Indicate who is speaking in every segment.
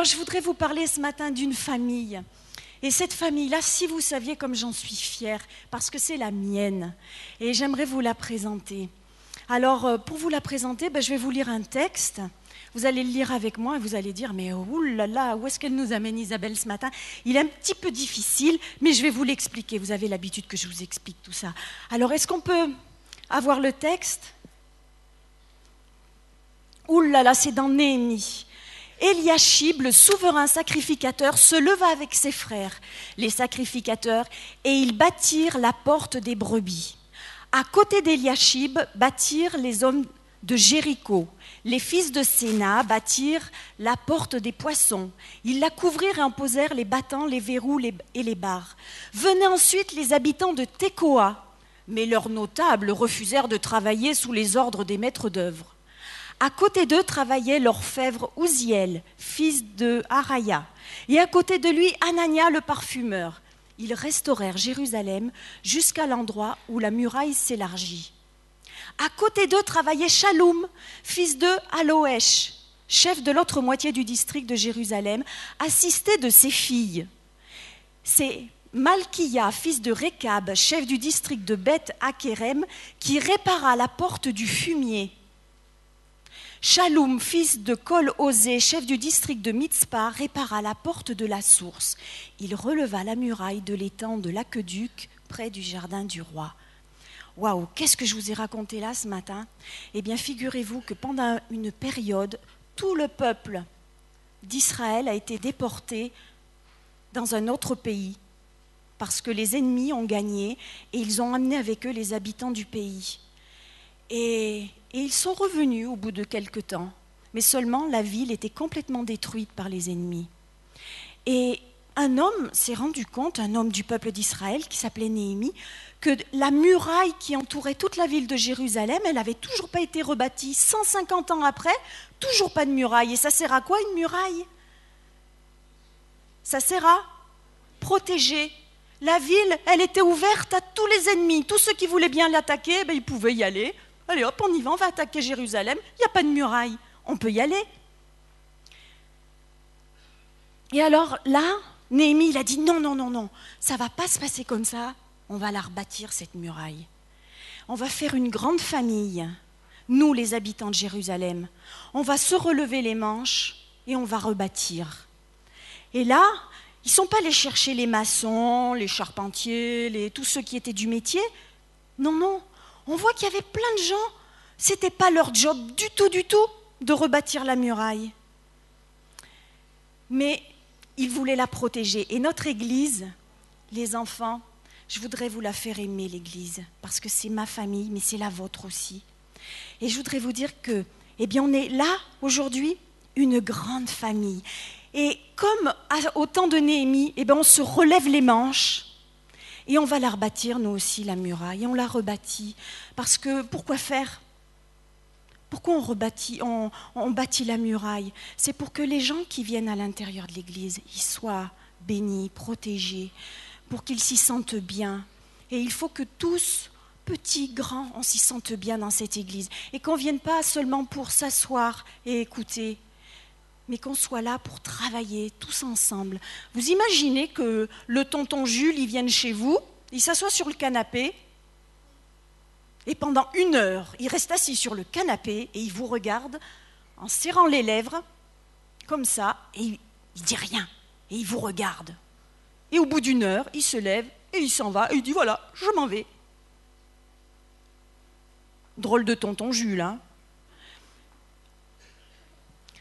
Speaker 1: je voudrais vous parler ce matin d'une famille. Et cette famille-là, si vous saviez comme j'en suis fière, parce que c'est la mienne, et j'aimerais vous la présenter. Alors, pour vous la présenter, je vais vous lire un texte. Vous allez le lire avec moi et vous allez dire, mais oulala, où est-ce qu'elle nous amène Isabelle ce matin? Il est un petit peu difficile, mais je vais vous l'expliquer. Vous avez l'habitude que je vous explique tout ça. Alors, est-ce qu'on peut avoir le texte? Oulala, c'est dans Néhémie. Eliashib, le souverain sacrificateur, se leva avec ses frères, les sacrificateurs, et ils bâtirent la porte des brebis. À côté d'Eliashib bâtirent les hommes de Jéricho. Les fils de Séna bâtirent la porte des poissons. Ils la couvrirent et en posèrent les battants, les verrous et les barres. Venaient ensuite les habitants de Tekoa, mais leurs notables refusèrent de travailler sous les ordres des maîtres d'œuvre. À côté d'eux travaillait l'orfèvre Ouziel, fils de Haraya, et à côté de lui Anania le parfumeur. Ils restaurèrent Jérusalem jusqu'à l'endroit où la muraille s'élargit. À côté d'eux travaillait Shaloum, fils de Haloèche, chef de l'autre moitié du district de Jérusalem, assisté de ses filles. C'est Malkiya, fils de Rekab, chef du district de Beth-Hakerem, qui répara la porte du fumier. Shaloum, fils de Kol-Osé, chef du district de Mitzpah, répara la porte de la source. Il releva la muraille de l'étang de l'aqueduc près du jardin du roi. Waouh, qu'est-ce que je vous ai raconté là ce matin? Eh bien, figurez-vous que pendant une période, tout le peuple d'Israël a été déporté dans un autre pays parce que les ennemis ont gagné et ils ont amené avec eux les habitants du pays. Et ils sont revenus au bout de quelque temps, mais seulement la ville était complètement détruite par les ennemis. Et un homme s'est rendu compte, un homme du peuple d'Israël qui s'appelait Néhémie, que la muraille qui entourait toute la ville de Jérusalem, elle n'avait toujours pas été rebâtie. 150 ans après, toujours pas de muraille. Et ça sert à quoi une muraille? Ça sert à protéger. La ville, elle était ouverte à tous les ennemis. Tous ceux qui voulaient bien l'attaquer, ils pouvaient y aller. Allez hop, on y va, on va attaquer Jérusalem. Il n'y a pas de muraille, on peut y aller. Et alors là, Néhémie, il a dit non, ça ne va pas se passer comme ça. On va la rebâtir, cette muraille. On va faire une grande famille, nous les habitants de Jérusalem. On va se relever les manches et on va rebâtir. Et là, ils ne sont pas allés chercher les maçons, les charpentiers, tous ceux qui étaient du métier. Non. On voit qu'il y avait plein de gens, ce n'était pas leur job du tout, de rebâtir la muraille. Mais ils voulaient la protéger. Et notre Église, les enfants, je voudrais vous la faire aimer, l'Église, parce que c'est ma famille, mais c'est la vôtre aussi. Et je voudrais vous dire que, on est là, aujourd'hui, une grande famille. Et comme au temps de Néhémie, on se relève les manches, et on va la rebâtir, nous aussi, la muraille. Et on la rebâtit. Parce que, pourquoi faire? Pourquoi on bâtit la muraille? C'est pour que les gens qui viennent à l'intérieur de l'Église, ils soient bénis, protégés, pour qu'ils s'y sentent bien. Et il faut que tous, petits, grands, on s'y sente bien dans cette Église. Et qu'on ne vienne pas seulement pour s'asseoir et écouter, mais qu'on soit là pour travailler tous ensemble. Vous imaginez que le tonton Jules, il vienne chez vous, il s'assoit sur le canapé, et pendant 1 heure, il reste assis sur le canapé, et il vous regarde en serrant les lèvres, comme ça, et il ne dit rien, et il vous regarde. Et au bout d'1 heure, il se lève, et il s'en va, et il dit voilà, je m'en vais. Drôle de tonton Jules, hein?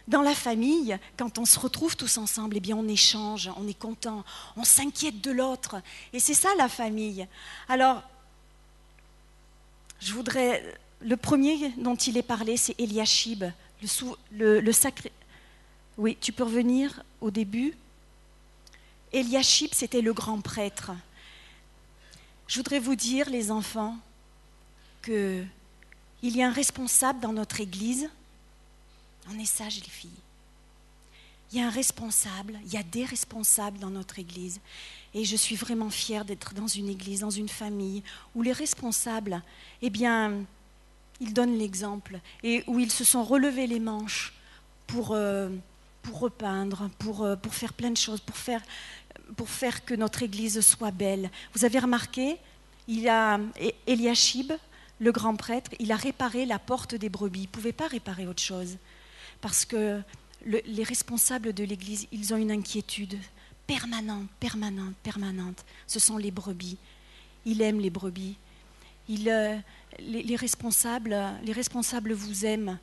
Speaker 1: Dans la famille, quand on se retrouve tous ensemble, on échange, on est content, on s'inquiète de l'autre. Et c'est ça la famille. Alors, le premier dont il est parlé, c'est Eliashib, le sacré. Oui, tu peux revenir au début. Eliashib, c'était le grand prêtre. Je voudrais vous dire, les enfants, qu'il y a un responsable dans notre Église. On est sages, les filles. Il y a un responsable, il y a des responsables dans notre Église. Et je suis vraiment fière d'être dans une Église, dans une famille, où les responsables, ils donnent l'exemple et où ils se sont relevés les manches pour pour repeindre, pour faire plein de choses, pour faire que notre Église soit belle. Vous avez remarqué, Eliashib, le grand prêtre, il a réparé la porte des brebis. Il ne pouvait pas réparer autre chose. Parce que les responsables de l'Église, ils ont une inquiétude permanente. Ce sont les brebis. Il aime les brebis. Les responsables vous aiment.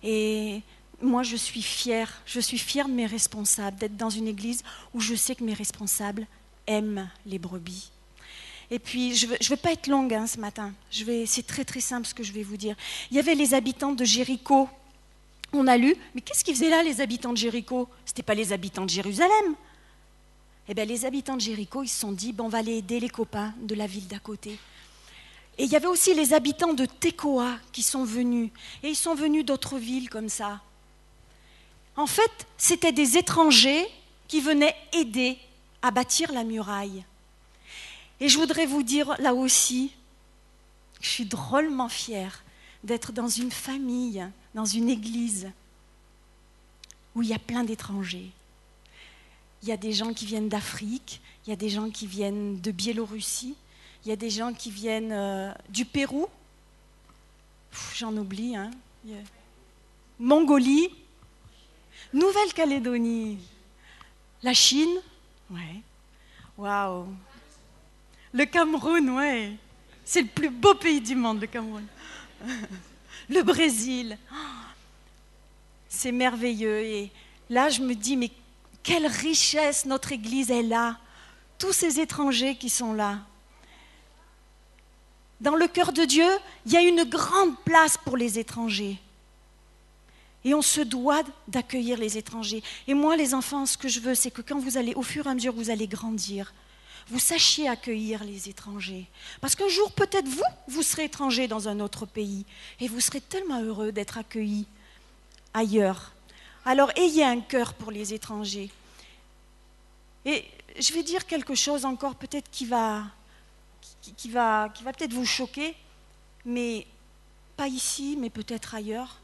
Speaker 1: Et moi, je suis fière de mes responsables, d'être dans une église où je sais que mes responsables aiment les brebis. Et puis, je ne veux pas être longue ce matin. C'est très très simple ce que je vais vous dire. Il y avait les habitants de Jéricho. On a lu, mais qu'est-ce qu'ils faisaient là, les habitants de Jéricho? Ce n'étaient pas les habitants de Jérusalem. Eh bien, les habitants de Jéricho, ils se sont dit, on va aller aider les copains de la ville d'à côté. Et il y avait aussi les habitants de Tekoa qui sont venus. Et ils sont venus d'autres villes comme ça. En fait, c'était des étrangers qui venaient aider à bâtir la muraille. Et je voudrais vous dire là aussi, je suis drôlement fière d'être dans une famille, dans une église où il y a plein d'étrangers. Il y a des gens qui viennent d'Afrique, il y a des gens qui viennent de Biélorussie, il y a des gens qui viennent du Pérou, j'en oublie, Mongolie, Nouvelle-Calédonie, la Chine, ouais, waouh, le Cameroun, ouais, c'est le plus beau pays du monde, le Cameroun, le Brésil, c'est merveilleux. Et là, je me dis, mais quelle richesse notre Église est là, tous ces étrangers qui sont là. Dans le cœur de Dieu, il y a une grande place pour les étrangers. Et on se doit d'accueillir les étrangers. Et moi, les enfants, ce que je veux, c'est que quand vous allez, au fur et à mesure que vous allez grandir, vous sachiez accueillir les étrangers. Parce qu'un jour, peut-être vous serez étranger dans un autre pays. Et vous serez tellement heureux d'être accueillis ailleurs. Alors, ayez un cœur pour les étrangers. Et je vais dire quelque chose encore, peut-être qui va peut-être vous choquer, mais pas ici, mais peut-être ailleurs.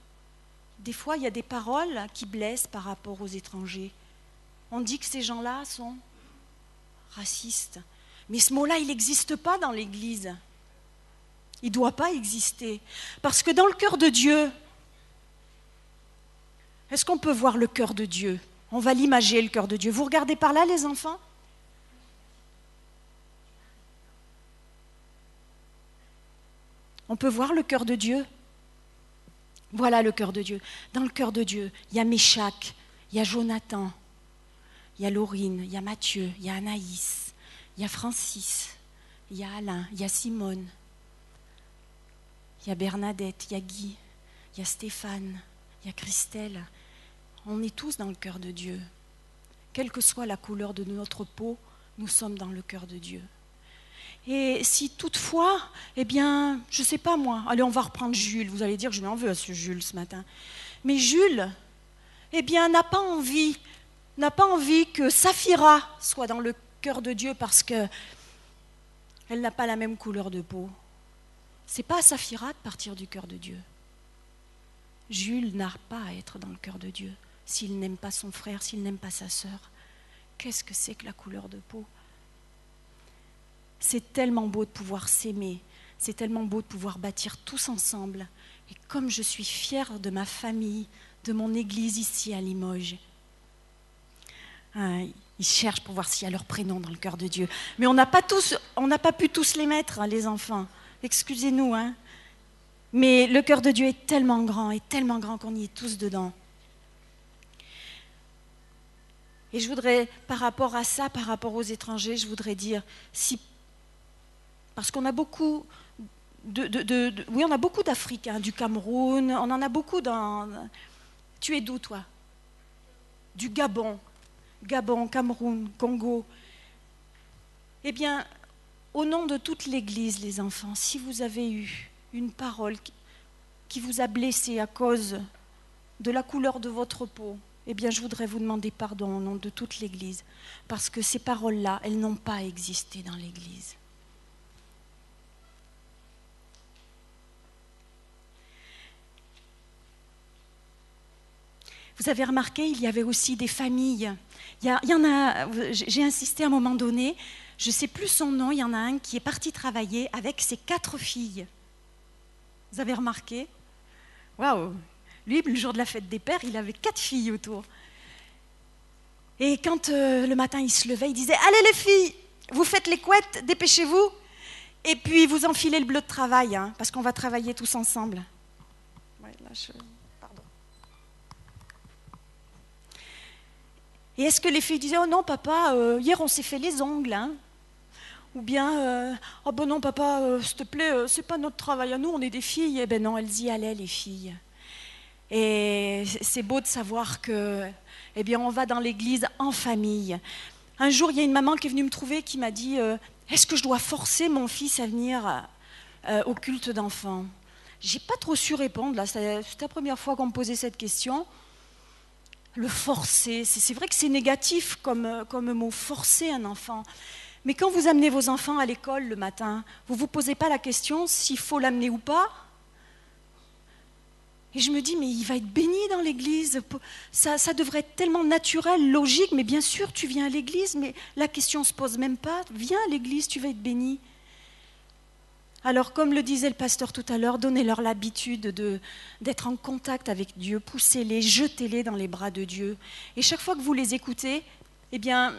Speaker 1: Des fois, il y a des paroles qui blessent par rapport aux étrangers. On dit que ces gens-là sont racistes. Mais ce mot-là, il n'existe pas dans l'Église. Il ne doit pas exister. Parce que dans le cœur de Dieu, est-ce qu'on peut voir le cœur de Dieu? On va l'imager, le cœur de Dieu. Vous regardez par là, les enfants? On peut voir le cœur de Dieu? Voilà le cœur de Dieu. Dans le cœur de Dieu, il y a Méchac, il y a Jonathan, il y a Laurine, il y a Mathieu, il y a Anaïs, il y a Francis, il y a Alain, il y a Simone, il y a Bernadette, il y a Guy, il y a Stéphane, il y a Christelle. On est tous dans le cœur de Dieu. Quelle que soit la couleur de notre peau, nous sommes dans le cœur de Dieu. Et si toutefois, eh bien, je ne sais pas moi, allez, on va reprendre Jules, vous allez dire que je lui en veux à ce Jules ce matin. Mais Jules, eh bien, n'a pas envie que Saphira soit dans le cœur de Dieu parce qu'elle n'a pas la même couleur de peau. Ce n'est pas à Saphira de partir du cœur de Dieu. Jules n'a pas à être dans le cœur de Dieu s'il n'aime pas son frère, s'il n'aime pas sa sœur. Qu'est-ce que c'est que la couleur de peau ? C'est tellement beau de pouvoir s'aimer, c'est tellement beau de pouvoir bâtir tous ensemble. Et comme je suis fière de ma famille, de mon église ici à Limoges, ils cherchent pour voir s'il y a leur prénom dans le cœur de Dieu. Mais on n'a pas pu tous les mettre, les enfants. Excusez-nous, Mais le cœur de Dieu est tellement grand qu'on y est tous dedans. Et je voudrais, par rapport à ça, par rapport aux étrangers, je voudrais dire, parce qu'on a beaucoup on a beaucoup d'Africains, du Cameroun, on en a beaucoup dans... Tu es d'où, toi? Du Gabon, Cameroun, Congo. Eh bien, au nom de toute l'Église, les enfants, si vous avez eu une parole qui vous a blessé à cause de la couleur de votre peau, eh bien, je voudrais vous demander pardon au nom de toute l'Église, parce que ces paroles-là, elles n'ont pas existé dans l'Église. Vous avez remarqué, il y avait aussi des familles. Il y en a, j'ai insisté à un moment donné, je ne sais plus son nom, il y en a un qui est parti travailler avec ses 4 filles. Vous avez remarqué? Waouh! Lui, le jour de la fête des pères, il avait 4 filles autour. Et quand le matin il se levait, il disait « Allez les filles, vous faites les couettes, dépêchez-vous, et puis vous enfilez le bleu de travail, hein, parce qu'on va travailler tous ensemble. » Ouais, là, pardon. Et est-ce que les filles disaient « Oh non papa, hier on s'est fait les ongles, hein ?» Ou bien « Oh ben non papa, s'il te plaît, c'est pas notre travail à nous, on est des filles. » Eh ben non, elles y allaient les filles. Et c'est beau de savoir que, eh bien, on va dans l'église en famille. Un jour, il y a une maman qui est venue me trouver qui m'a dit « Est-ce que je dois forcer mon fils à venir au culte d'enfants ?» J'ai pas trop su répondre, là. C'est la première fois qu'on me posait cette question. Le forcer, c'est vrai que c'est négatif comme mot, forcer un enfant. Mais quand vous amenez vos enfants à l'école le matin, vous ne vous posez pas la question s'il faut l'amener ou pas. Et je me dis, mais il va être béni dans l'église. Ça devrait être tellement naturel, logique, mais bien sûr, tu viens à l'église, mais la question ne se pose même pas. Viens à l'église, tu vas être béni. Alors, comme le disait le pasteur tout à l'heure, donnez-leur l'habitude d'être en contact avec Dieu, poussez-les, jetez-les dans les bras de Dieu. Et chaque fois que vous les écoutez, eh bien,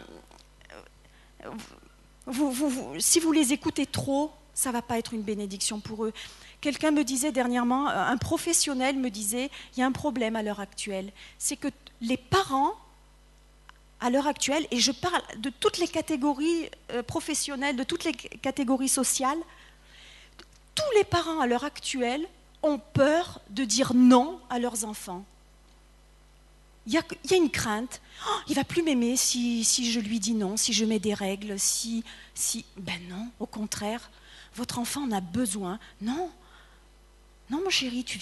Speaker 1: si vous les écoutez trop, ça ne va pas être une bénédiction pour eux. Quelqu'un me disait dernièrement, un professionnel me disait, il y a un problème à l'heure actuelle, c'est que les parents, à l'heure actuelle, et je parle de toutes les catégories professionnelles, de toutes les catégories sociales, tous les parents à l'heure actuelle ont peur de dire non à leurs enfants. Il y a une crainte. Oh, il ne va plus m'aimer si je lui dis non, si je mets des règles, Ben non, au contraire, votre enfant en a besoin. Non, mon chéri, tu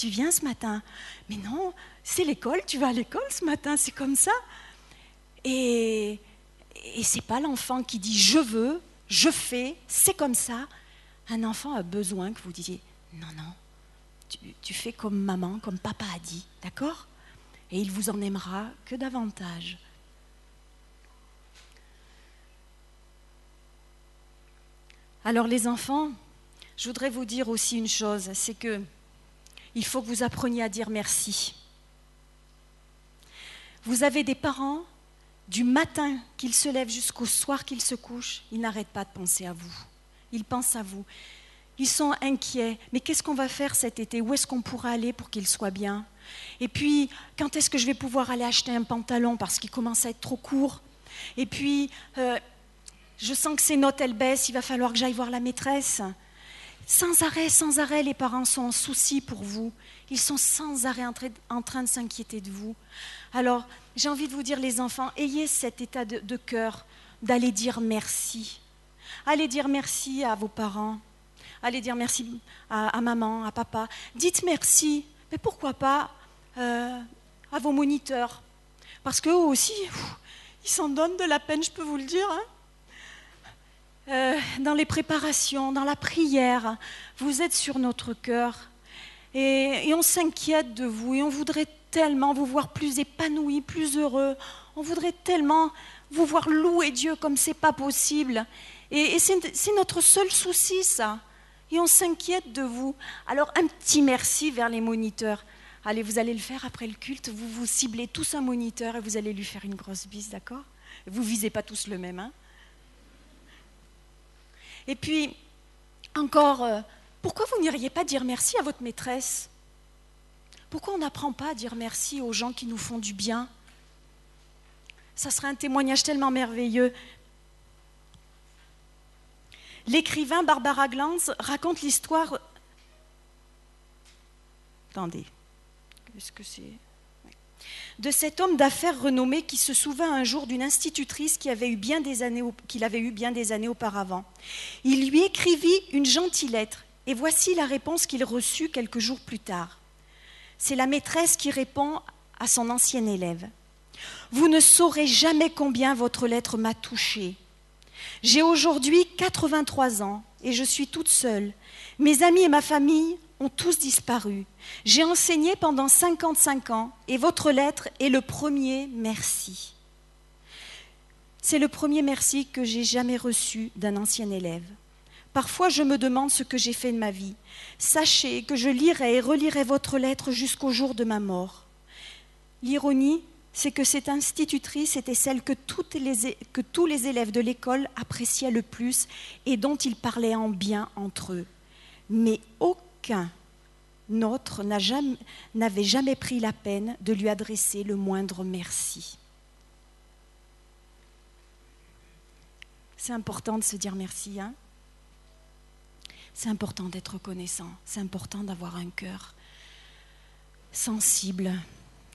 Speaker 1: viens ce matin. Mais non, c'est l'école, tu vas à l'école ce matin, c'est comme ça. Et ce n'est pas l'enfant qui dit je veux, je fais, c'est comme ça. Un enfant a besoin que vous disiez non, tu fais comme maman, comme papa a dit, d'accord ? Et il vous en aimera que davantage. Alors les enfants, je voudrais vous dire aussi une chose, c'est que il faut que vous appreniez à dire merci. Vous avez des parents, du matin qu'ils se lèvent jusqu'au soir qu'ils se couchent, ils n'arrêtent pas de penser à vous. Ils pensent à vous. Ils sont inquiets. Mais qu'est-ce qu'on va faire cet été? Où est-ce qu'on pourra aller pour qu'ils soient bien? Et puis, quand est-ce que je vais pouvoir aller acheter un pantalon parce qu'il commence à être trop court? Et puis, je sens que ces notes, elles baissent, il va falloir que j'aille voir la maîtresse. Sans arrêt, les parents sont en souci pour vous. Ils sont sans arrêt en train de s'inquiéter de vous. Alors, j'ai envie de vous dire, les enfants, ayez cet état de cœur d'aller dire merci. Allez dire merci à vos parents. Allez dire merci à maman, à papa. Dites merci. Mais pourquoi pas à vos moniteurs? Parce qu'eux aussi, ils s'en donnent de la peine, je peux vous le dire. Dans les préparations, dans la prière, vous êtes sur notre cœur. Et on s'inquiète de vous. Et on voudrait tellement vous voir plus épanouis, plus heureux. On voudrait tellement vous voir louer Dieu comme c'est pas possible. Et c'est notre seul souci, ça. Et on s'inquiète de vous. Alors, un petit merci vers les moniteurs. Allez, vous allez le faire après le culte. Vous ciblez tous un moniteur et vous allez lui faire une grosse bise, d'accord? Vous ne visez pas tous le même, hein? Et puis, encore, pourquoi vous n'iriez pas dire merci à votre maîtresse? Pourquoi on n'apprend pas à dire merci aux gens qui nous font du bien? Ça serait un témoignage tellement merveilleux. L'écrivain Barbara Glanz raconte l'histoire... Attendez, qu'est-ce que c'est? De cet homme d'affaires renommé qui se souvint un jour d'une institutrice qu'il avait eu bien des années auparavant. Il lui écrivit une gentille lettre, et voici la réponse qu'il reçut quelques jours plus tard. C'est la maîtresse qui répond à son ancien élève. « Vous ne saurez jamais combien votre lettre m'a touchée. J'ai aujourd'hui 83 ans et je suis toute seule. Mes amis et ma famille ont tous disparu. J'ai enseigné pendant 55 ans et votre lettre est le premier merci. C'est le premier merci que j'ai jamais reçu d'un ancien élève. Parfois, je me demande ce que j'ai fait de ma vie. Sachez que je lirai et relirai votre lettre jusqu'au jour de ma mort. L'ironie, c'est que cette institutrice était celle que tous les élèves de l'école appréciaient le plus et dont ils parlaient en bien entre eux. Mais aucun autre n'avait jamais pris la peine de lui adresser le moindre merci. C'est important de se dire merci, hein ? C'est important d'être reconnaissant, c'est important d'avoir un cœur sensible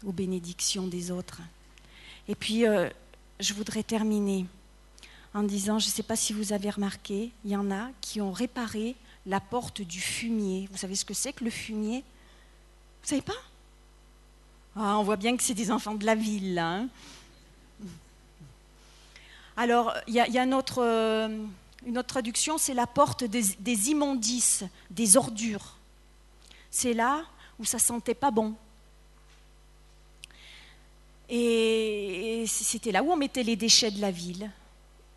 Speaker 1: aux bénédictions des autres. Et puis, je voudrais terminer en disant, je ne sais pas si vous avez remarqué, il y en a qui ont réparé la porte du fumier. Vous savez ce que c'est que le fumier ? Vous ne savez pas ? On voit bien que c'est des enfants de la ville, là. Hein. Alors, il y a une autre traduction, c'est la porte des immondices, des ordures. C'est là où ça sentait pas bon. Et c'était là où on mettait les déchets de la ville.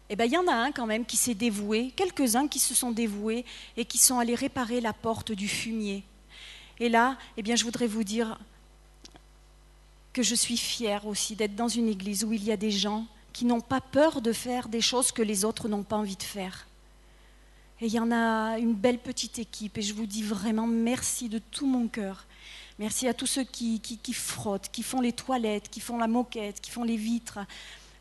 Speaker 1: Eh bien, il y en a un quand même qui s'est dévoué, quelques-uns qui se sont dévoués et qui sont allés réparer la porte du fumier. Et là, eh bien, je voudrais vous dire que je suis fière aussi d'être dans une église où il y a des gens qui n'ont pas peur de faire des choses que les autres n'ont pas envie de faire. Et il y en a une belle petite équipe et je vous dis vraiment merci de tout mon cœur. Merci à tous ceux qui frottent, qui font les toilettes, qui font la moquette, qui font les vitres.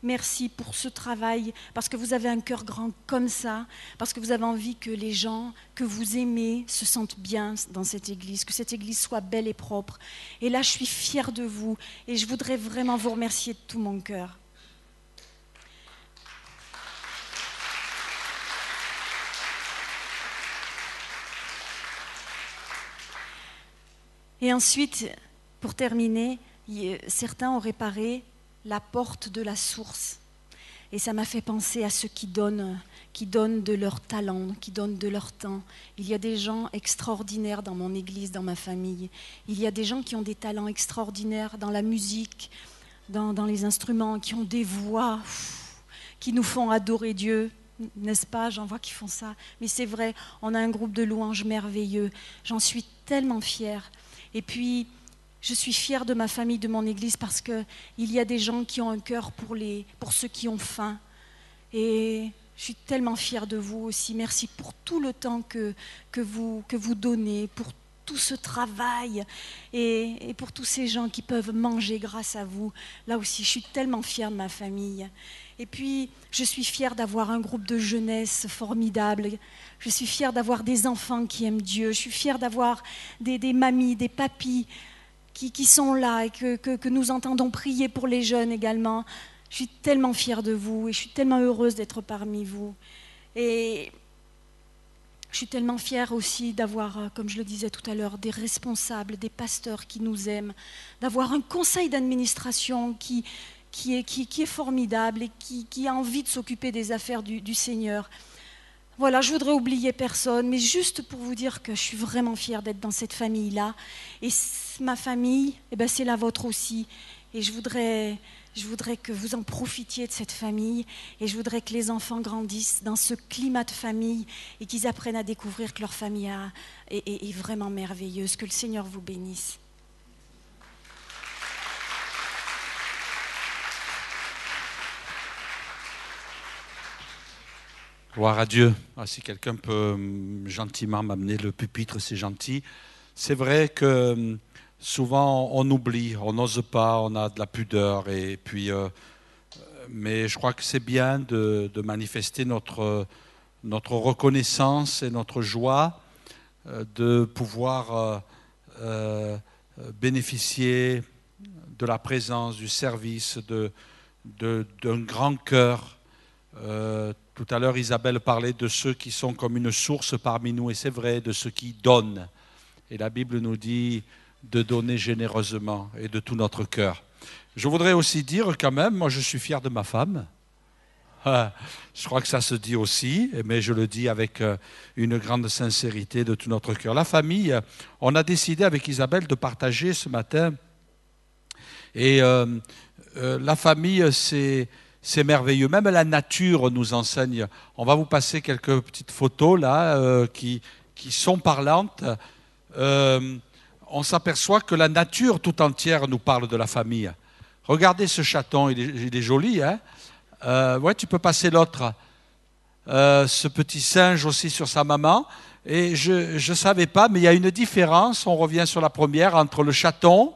Speaker 1: Merci pour ce travail, parce que vous avez un cœur grand comme ça, parce que vous avez envie que les gens que vous aimez se sentent bien dans cette église, que cette église soit belle et propre. Et là, je suis fière de vous et je voudrais vraiment vous remercier de tout mon cœur. Et ensuite, pour terminer, certains ont réparé la porte de la source. Et ça m'a fait penser à ceux qui donnent de leur talent, qui donnent de leur temps. Il y a des gens extraordinaires dans mon église, dans ma famille. Il y a des gens qui ont des talents extraordinaires dans la musique, dans les instruments, qui ont des voix qui nous font adorer Dieu. N'est-ce pas? J'en vois qui font ça. Mais c'est vrai, on a un groupe de louanges merveilleux. J'en suis tellement fière. Et puis, je suis fière de ma famille, de mon église, parce qu'il y a des gens qui ont un cœur pour ceux qui ont faim. Et je suis tellement fière de vous aussi. Merci pour tout le temps que vous donnez, pour tout ce travail et pour tous ces gens qui peuvent manger grâce à vous. Là aussi, je suis tellement fière de ma famille. Et puis, je suis fière d'avoir un groupe de jeunesse formidable. Je suis fière d'avoir des enfants qui aiment Dieu. Je suis fière d'avoir des mamies, des papis qui sont là et que nous entendons prier pour les jeunes également. Je suis tellement fière de vous et je suis tellement heureuse d'être parmi vous. Et je suis tellement fière aussi d'avoir, comme je le disais tout à l'heure, des responsables, des pasteurs qui nous aiment, d'avoir un conseil d'administration qui est formidable et qui a envie de s'occuper des affaires du Seigneur. Voilà, je voudrais oublier personne, mais juste pour vous dire que je suis vraiment fière d'être dans cette famille-là. Et ma famille, c'est la vôtre aussi. Et je voudrais que vous en profitiez de cette famille. Et je voudrais que les enfants grandissent dans ce climat de famille et qu'ils apprennent à découvrir que leur famille est vraiment merveilleuse. Que le Seigneur vous bénisse.
Speaker 2: Gloire à Dieu. Si quelqu'un peut gentiment m'amener le pupitre, c'est gentil. C'est vrai que souvent on oublie, on n'ose pas, on a de la pudeur. Et puis, mais je crois que c'est bien de manifester notre reconnaissance et notre joie de pouvoir bénéficier de la présence, du service, d'un grand cœur. Tout à l'heure, Isabelle parlait de ceux qui sont comme une source parmi nous, et c'est vrai, de ceux qui donnent. Et la Bible nous dit de donner généreusement et de tout notre cœur. Je voudrais aussi dire quand même, moi je suis fier de ma femme. Je crois que ça se dit aussi, mais je le dis avec une grande sincérité de tout notre cœur. La famille, on a décidé avec Isabelle de partager ce matin. Et la famille, c'est merveilleux. Même la nature nous enseigne. On va vous passer quelques petites photos là qui sont parlantes. On s'aperçoit que la nature tout entière nous parle de la famille. Regardez ce chaton, il est joli, hein? Ouais, tu peux passer l'autre. Ce petit singe aussi sur sa maman. Et je ne savais pas, mais il y a une différence, on revient sur la première, entre le chaton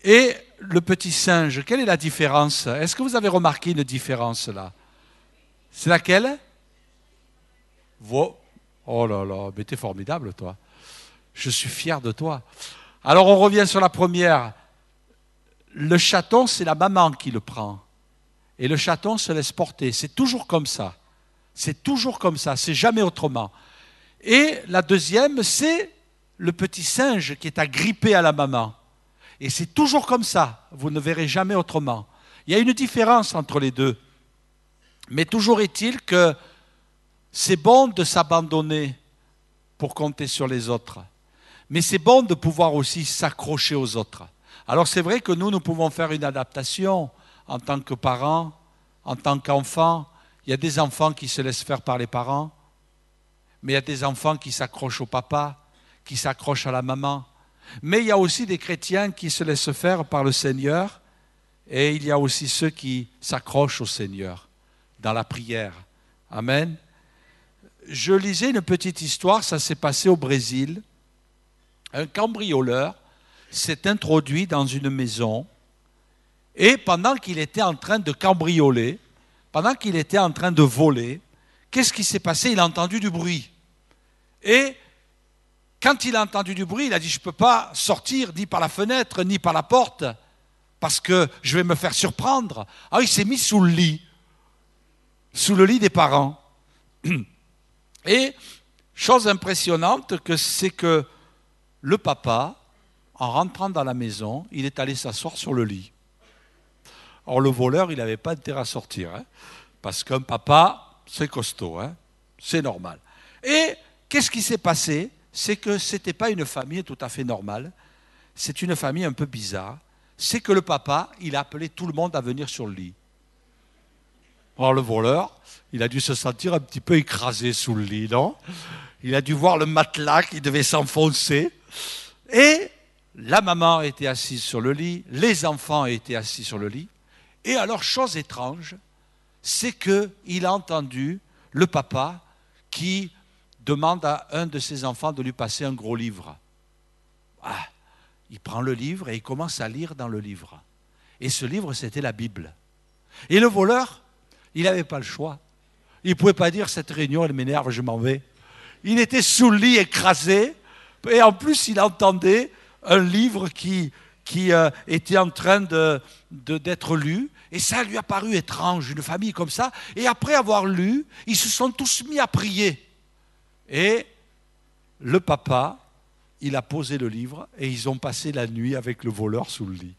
Speaker 2: et le petit singe. Quelle est la différence? Est-ce que vous avez remarqué une différence là? C'est laquelle? Oh là là, mais t'es formidable toi. Je suis fier de toi. Alors on revient sur la première. Le chaton, c'est la maman qui le prend. Et le chaton se laisse porter. C'est toujours comme ça. C'est toujours comme ça. C'est jamais autrement. Et la deuxième, c'est le petit singe qui est agrippé à la maman. Et c'est toujours comme ça. Vous ne verrez jamais autrement. Il y a une différence entre les deux. Mais toujours est-il que c'est bon de s'abandonner pour compter sur les autres. Mais c'est bon de pouvoir aussi s'accrocher aux autres. Alors c'est vrai que nous pouvons faire une adaptation en tant que parents, en tant qu'enfants. Il y a des enfants qui se laissent faire par les parents, mais il y a des enfants qui s'accrochent au papa, qui s'accrochent à la maman. Mais il y a aussi des chrétiens qui se laissent faire par le Seigneur, et il y a aussi ceux qui s'accrochent au Seigneur dans la prière. Amen. Je lisais une petite histoire, ça s'est passé au Brésil. Un cambrioleur s'est introduit dans une maison et pendant qu'il était en train de cambrioler, pendant qu'il était en train de voler, qu'est-ce qui s'est passé? Il a entendu du bruit. Et quand il a entendu du bruit, il a dit « Je ne peux pas sortir ni par la fenêtre ni par la porte parce que je vais me faire surprendre. » Ah, il s'est mis sous le lit des parents. Et chose impressionnante, c'est que le papa, en rentrant dans la maison, il est allé s'asseoir sur le lit. Or, le voleur, il n'avait pas intérêt à sortir, hein, parce qu'un papa, c'est costaud, hein, c'est normal. Et qu'est-ce qui s'est passé? C'est que ce n'était pas une famille tout à fait normale, c'est une famille un peu bizarre. C'est que le papa, il a appelé tout le monde à venir sur le lit. Or, le voleur, il a dû se sentir un petit peu écrasé sous le lit, non? Il a dû voir le matelas qui devait s'enfoncer. Et la maman était assise sur le lit, les enfants étaient assis sur le lit. Et alors, chose étrange, c'est qu'il a entendu le papa qui demande à un de ses enfants de lui passer un gros livre. Ah, il prend le livre et il commence à lire dans le livre. Et ce livre, c'était la Bible. Et le voleur, il n'avait pas le choix. Il ne pouvait pas dire « cette réunion, elle m'énerve, je m'en vais ». Il était sous le lit, écrasé, et en plus, il entendait un livre qui était en train d'être lu, et ça lui a paru étrange, une famille comme ça. Et après avoir lu, ils se sont tous mis à prier. Et le papa, il a posé le livre, et ils ont passé la nuit avec le voleur sous le lit.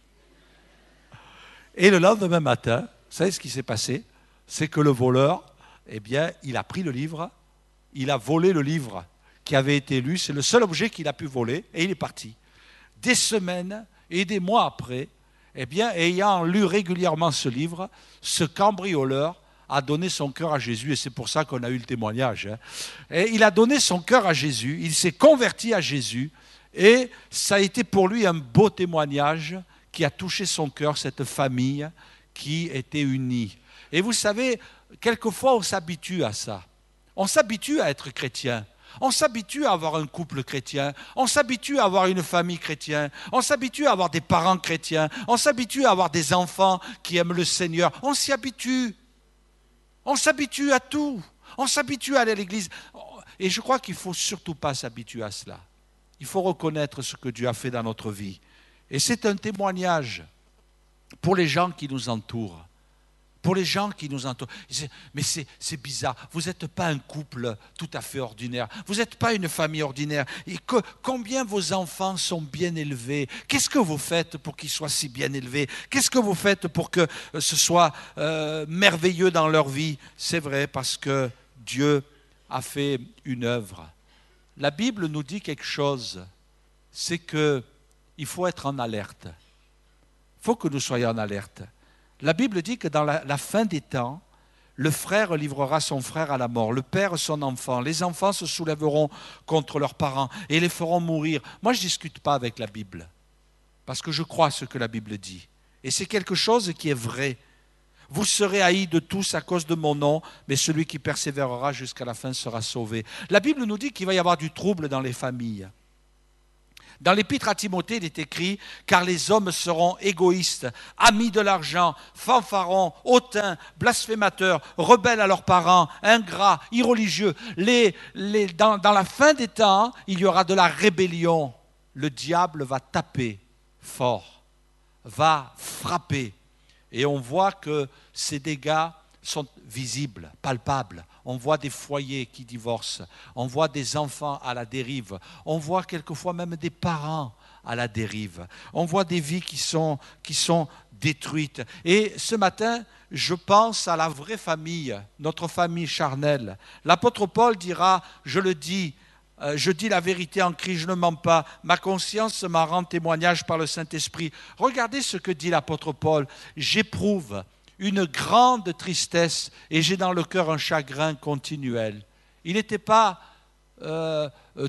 Speaker 2: Et le lendemain matin, vous savez ce qui s'est passé? C'est que le voleur, eh bien, il a pris le livre, il a volé le livre qui avait été lu, c'est le seul objet qu'il a pu voler, et il est parti. Des semaines et des mois après, eh bien, ayant lu régulièrement ce livre, ce cambrioleur a donné son cœur à Jésus, et c'est pour ça qu'on a eu le témoignage. Hein. Et il a donné son cœur à Jésus, il s'est converti à Jésus, et ça a été pour lui un beau témoignage qui a touché son cœur, cette famille qui était unie. Et vous savez, quelquefois on s'habitue à ça. On s'habitue à être chrétien. On s'habitue à avoir un couple chrétien. On s'habitue à avoir une famille chrétienne. On s'habitue à avoir des parents chrétiens. On s'habitue à avoir des enfants qui aiment le Seigneur. On s'y habitue. On s'habitue à tout. On s'habitue à aller à l'église. Et je crois qu'il ne faut surtout pas s'habituer à cela. Il faut reconnaître ce que Dieu a fait dans notre vie. Et c'est un témoignage pour les gens qui nous entourent. Pour les gens qui nous entourent, ils disent, mais c'est bizarre, vous n'êtes pas un couple tout à fait ordinaire, vous n'êtes pas une famille ordinaire. Et combien vos enfants sont bien élevés? Qu'est-ce que vous faites pour qu'ils soient si bien élevés? Qu'est-ce que vous faites pour que ce soit merveilleux dans leur vie? C'est vrai, parce que Dieu a fait une œuvre. La Bible nous dit quelque chose, c'est qu'il faut être en alerte. Il faut que nous soyons en alerte. La Bible dit que dans la fin des temps, le frère livrera son frère à la mort, le père son enfant, les enfants se soulèveront contre leurs parents et les feront mourir. Moi, je ne discute pas avec la Bible, parce que je crois ce que la Bible dit. Et c'est quelque chose qui est vrai. Vous serez haïs de tous à cause de mon nom, mais celui qui persévérera jusqu'à la fin sera sauvé. La Bible nous dit qu'il va y avoir du trouble dans les familles. Dans l'épître à Timothée, il est écrit « Car les hommes seront égoïstes, amis de l'argent, fanfarons, hautains, blasphémateurs, rebelles à leurs parents, ingrats, irreligieux. » Dans la fin des temps, il y aura de la rébellion. Le diable va taper fort, va frapper. Et on voit que ces dégâts sont visibles, palpables. On voit des foyers qui divorcent, on voit des enfants à la dérive, on voit quelquefois même des parents à la dérive, on voit des vies qui sont détruites. Et ce matin, je pense à la vraie famille, notre famille charnelle. L'apôtre Paul dira, je le dis, je dis la vérité en Christ, je ne mens pas. Ma conscience m'en rend témoignage par le Saint-Esprit. Regardez ce que dit l'apôtre Paul. J'éprouve une grande tristesse et j'ai dans le cœur un chagrin continuel. Il n'était pas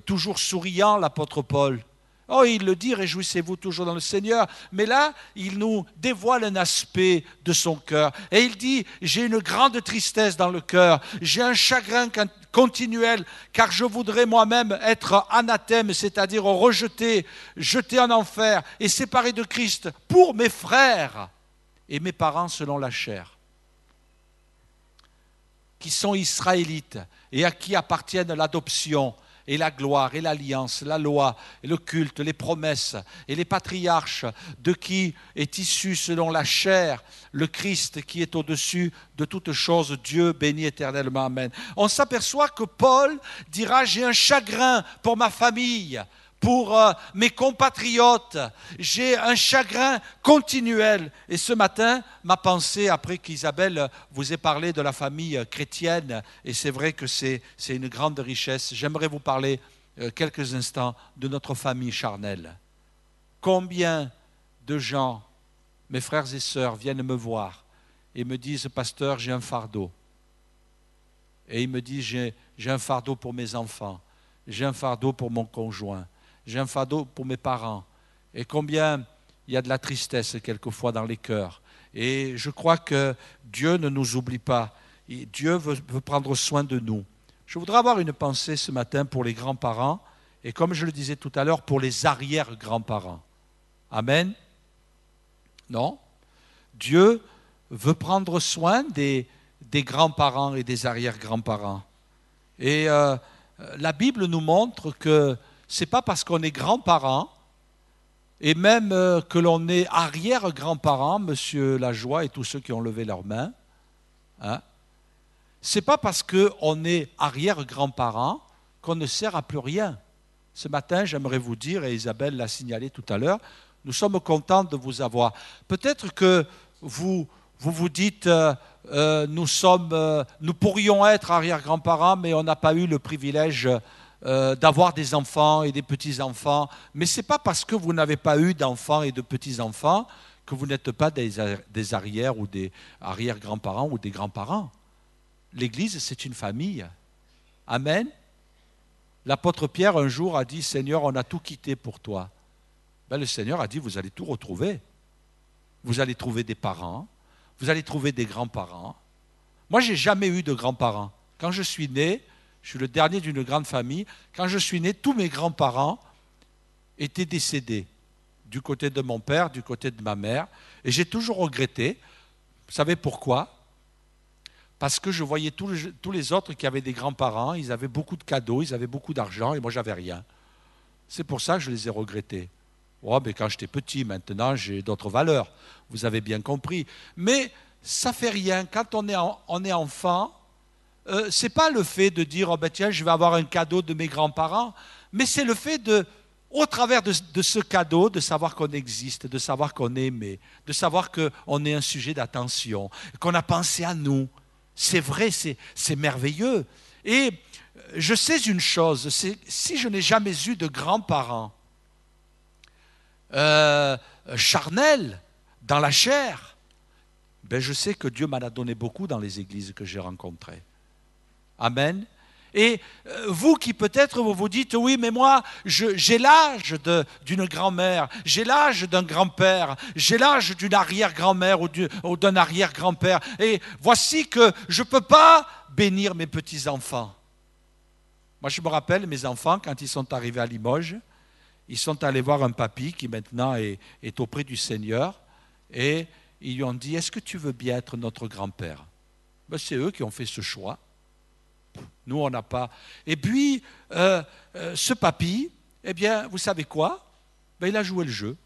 Speaker 2: toujours souriant, l'apôtre Paul. Oh, il le dit, réjouissez-vous toujours dans le Seigneur. Mais là, il nous dévoile un aspect de son cœur. Et il dit, j'ai une grande tristesse dans le cœur. J'ai un chagrin continuel, car je voudrais moi-même être anathème, c'est-à-dire rejeté, jeté en enfer et séparé de Christ pour mes frères et mes parents selon la chair, qui sont israélites et à qui appartiennent l'adoption et la gloire et l'alliance, la loi et le culte, les promesses et les patriarches, de qui est issu selon la chair le Christ qui est au-dessus de toutes choses, Dieu béni éternellement, amen. On s'aperçoit que Paul dira, j'ai un chagrin pour ma famille, pour mes compatriotes, j'ai un chagrin continuel. Et ce matin, ma pensée, après qu'Isabelle vous ait parlé de la famille chrétienne, et c'est vrai que c'est une grande richesse, j'aimerais vous parler quelques instants de notre famille charnelle. Combien de gens, mes frères et sœurs, viennent me voir et me disent, pasteur, j'ai un fardeau. Et ils me disent, j'ai un fardeau pour mes enfants, j'ai un fardeau pour mon conjoint, j'ai un fardeau pour mes parents. Et combien il y a de la tristesse quelquefois dans les cœurs. Et je crois que Dieu ne nous oublie pas. Et Dieu veut prendre soin de nous. Je voudrais avoir une pensée ce matin pour les grands-parents et comme je le disais tout à l'heure, pour les arrière-grands-parents. Amen? Non? Dieu veut prendre soin des grands-parents et des arrière-grands-parents. Et la Bible nous montre que ce n'est pas parce qu'on est grands-parents, et même que l'on est arrière-grands-parents, Monsieur Lajoie et tous ceux qui ont levé leurs mains, hein, ce n'est pas parce qu'on est arrière-grands-parents qu'on ne sert à plus rien. Ce matin, j'aimerais vous dire, et Isabelle l'a signalé tout à l'heure, nous sommes contents de vous avoir. Peut-être que vous dites, nous pourrions être arrière-grands-parents, mais on n'a pas eu le privilège d'avoir des enfants et des petits-enfants. Mais ce n'est pas parce que vous n'avez pas eu d'enfants et de petits-enfants que vous n'êtes pas des arrière ou des arrière-grands-parents ou des grands-parents. L'Église, c'est une famille. Amen. L'apôtre Pierre, un jour, a dit, Seigneur, on a tout quitté pour toi. Ben, le Seigneur a dit, vous allez tout retrouver. Vous allez trouver des parents, vous allez trouver des grands-parents. Moi, je n'ai jamais eu de grands-parents. Quand je suis né, je suis le dernier d'une grande famille. Quand je suis né, tous mes grands-parents étaient décédés, du côté de mon père, du côté de ma mère. Et j'ai toujours regretté. Vous savez pourquoi? Parce que je voyais tous les autres qui avaient des grands-parents, ils avaient beaucoup de cadeaux, ils avaient beaucoup d'argent, et moi, j'avais rien. C'est pour ça que je les ai regrettés. Oh, mais quand j'étais petit, maintenant, j'ai d'autres valeurs. Vous avez bien compris. Mais ça fait rien. Quand on est enfant, c'est pas le fait de dire, oh ben tiens, je vais avoir un cadeau de mes grands-parents, mais c'est le fait de, au travers de ce cadeau, de savoir qu'on existe, de savoir qu'on est aimé, de savoir qu'on est un sujet d'attention, qu'on a pensé à nous. C'est vrai, c'est merveilleux. Et je sais une chose, c'est si je n'ai jamais eu de grands-parents charnels dans la chair, ben je sais que Dieu m'en a donné beaucoup dans les églises que j'ai rencontrées. Amen. Et vous qui peut-être vous vous dites, oui, mais moi, j'ai l'âge d'une grand-mère, j'ai l'âge d'un grand-père, j'ai l'âge d'une arrière-grand-mère ou d'un arrière-grand-père, et voici que je ne peux pas bénir mes petits-enfants. Moi, je me rappelle, mes enfants, quand ils sont arrivés à Limoges, ils sont allés voir un papy qui maintenant est auprès du Seigneur, et ils lui ont dit, est-ce que tu veux bien être notre grand-père? Ben, c'est eux qui ont fait ce choix. Nous, on n'a pas. Et puis, ce papy, eh bien, vous savez quoi? Ben, il a joué le jeu.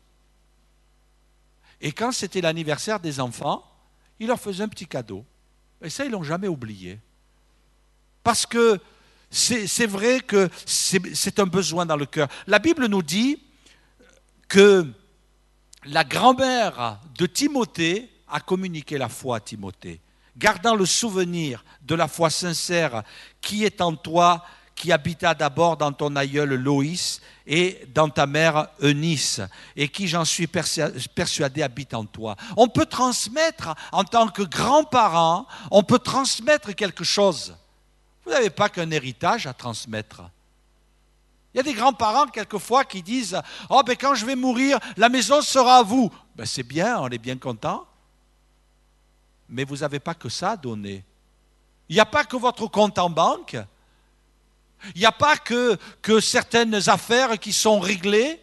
Speaker 2: Et quand c'était l'anniversaire des enfants, il leur faisait un petit cadeau. Et ça, ils ne l'ont jamais oublié. Parce que c'est vrai que c'est un besoin dans le cœur. La Bible nous dit que la grand-mère de Timothée a communiqué la foi à Timothée, gardant le souvenir de la foi sincère qui est en toi, qui habita d'abord dans ton aïeul Loïs et dans ta mère Eunice, et qui, j'en suis persuadé, habite en toi. On peut transmettre, en tant que grands-parents, on peut transmettre quelque chose. Vous n'avez pas qu'un héritage à transmettre. Il y a des grands-parents, quelquefois, qui disent « Oh, ben quand je vais mourir, la maison sera à vous. » Ben c'est bien, on est bien content. Mais vous n'avez pas que ça à donner. Il n'y a pas que votre compte en banque. Il n'y a pas que certaines affaires qui sont réglées.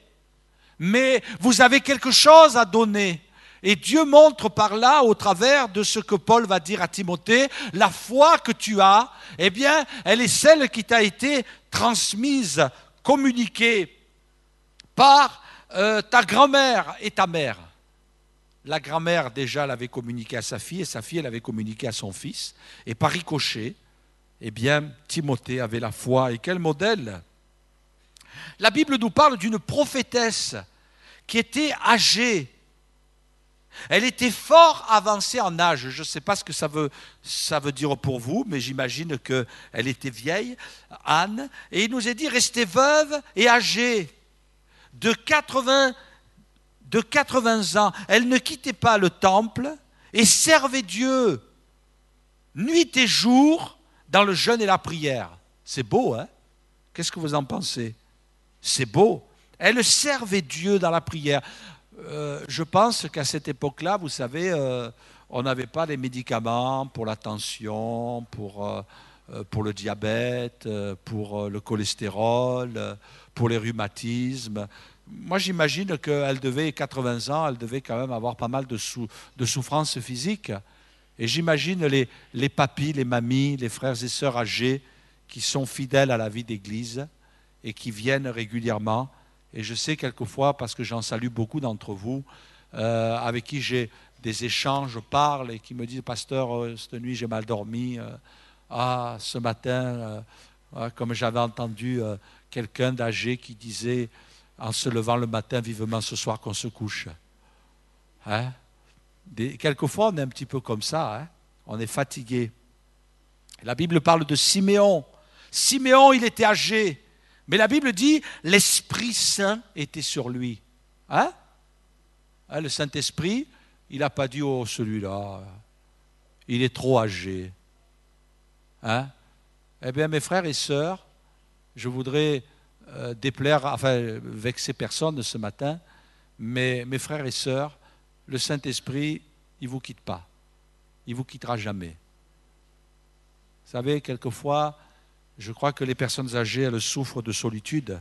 Speaker 2: Mais vous avez quelque chose à donner. Et Dieu montre par là, au travers de ce que Paul va dire à Timothée, la foi que tu as, eh bien, elle est celle qui t'a été transmise, communiquée par ta grand-mère et ta mère. La grand-mère, déjà, l'avait communiqué à sa fille, et sa fille, elle avait communiqué à son fils. Et par ricochet, eh bien, Timothée avait la foi. Et quel modèle! La Bible nous parle d'une prophétesse qui était âgée. Elle était fort avancée en âge. Je ne sais pas ce que ça veut dire pour vous, mais j'imagine qu'elle était vieille, Anne. Et il nous est dit, restez veuve et âgée de 80 ans. Elle ne quittait pas le temple et servait Dieu nuit et jour dans le jeûne et la prière. C'est beau, hein? Qu'est-ce que vous en pensez? C'est beau. Elle servait Dieu dans la prière. Je pense qu'à cette époque-là, vous savez, on n'avait pas les médicaments pour la tension, pour le diabète, pour le cholestérol, pour les rhumatismes. Moi, j'imagine qu'elle devait, 80 ans, elle devait quand même avoir pas mal de souffrances physiques. Et j'imagine les papis, les mamies, les frères et sœurs âgés qui sont fidèles à la vie d'église et qui viennent régulièrement. Et je sais quelquefois, parce que j'en salue beaucoup d'entre vous, avec qui j'ai des échanges, je parle et qui me disent « Pasteur, cette nuit j'ai mal dormi. Ce matin, comme j'avais entendu quelqu'un d'âgé qui disait en se levant le matin, vivement ce soir qu'on se couche. » Hein? Quelquefois, on est un petit peu comme ça. Hein? On est fatigué. La Bible parle de Siméon. Siméon, il était âgé. Mais la Bible dit, l'Esprit Saint était sur lui. Hein? Le Saint-Esprit, il n'a pas dit, oh, celui-là, il est trop âgé. Hein? Eh bien, mes frères et sœurs, je voudrais vexer personne ce matin, mais mes frères et sœurs, le Saint-Esprit, il ne vous quitte pas. Il ne vous quittera jamais. Vous savez, quelquefois, je crois que les personnes âgées, elles souffrent de solitude.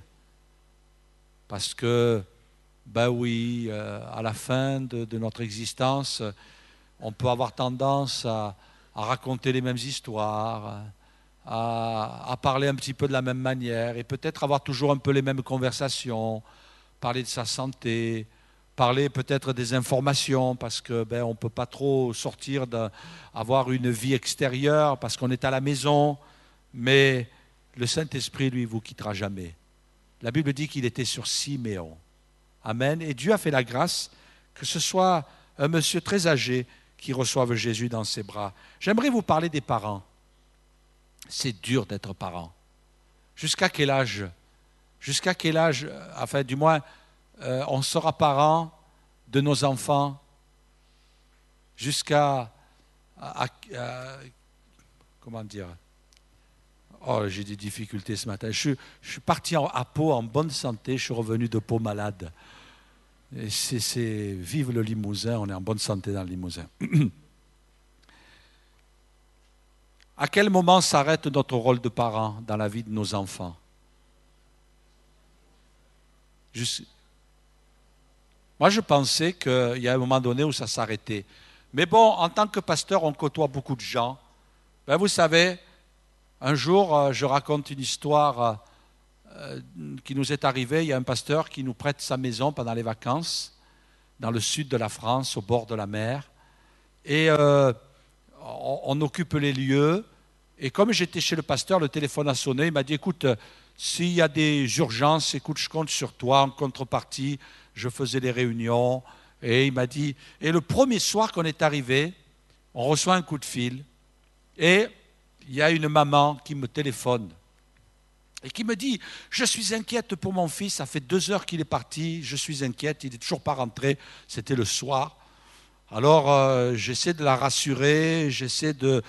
Speaker 2: Parce que, ben oui, à la fin de notre existence, on peut avoir tendance à raconter les mêmes histoires, à parler un petit peu de la même manière, et peut-être avoir toujours un peu les mêmes conversations, parler de sa santé, parler peut-être des informations, parce que on ne peut pas trop sortir, avoir une vie extérieure, parce qu'on est à la maison, mais le Saint-Esprit, lui, vous quittera jamais. La Bible dit qu'il était sur Siméon. Amen. Et Dieu a fait la grâce que ce soit un monsieur très âgé qui reçoive Jésus dans ses bras. J'aimerais vous parler des parents. C'est dur d'être parent. Jusqu'à quel âge, enfin du moins, on sera parent de nos enfants jusqu'à, comment dire, oh, j'ai des difficultés ce matin. Je suis parti à Pau en bonne santé, je suis revenu de Pau malade. Et vive le Limousin, on est en bonne santé dans le Limousin. À quel moment s'arrête notre rôle de parent dans la vie de nos enfants? Moi, je pensais qu'il y a un moment donné où ça s'arrêtait. Mais bon, en tant que pasteur, on côtoie beaucoup de gens. Vous savez, un jour, je raconte une histoire qui nous est arrivée. Il y a un pasteur qui nous prête sa maison pendant les vacances, dans le sud de la France, au bord de la mer. Et on occupe les lieux. Et comme j'étais chez le pasteur, le téléphone a sonné. Il m'a dit, écoute, s'il y a des urgences, écoute, je compte sur toi. En contrepartie, je faisais les réunions. Et il m'a dit, et le premier soir qu'on est arrivé, on reçoit un coup de fil. Et il y a une maman qui me téléphone et qui me dit, je suis inquiète pour mon fils, ça fait 2 heures qu'il est parti, je suis inquiète, il n'est toujours pas rentré, c'était le soir. Alors j'essaie de la rassurer, j'essaie de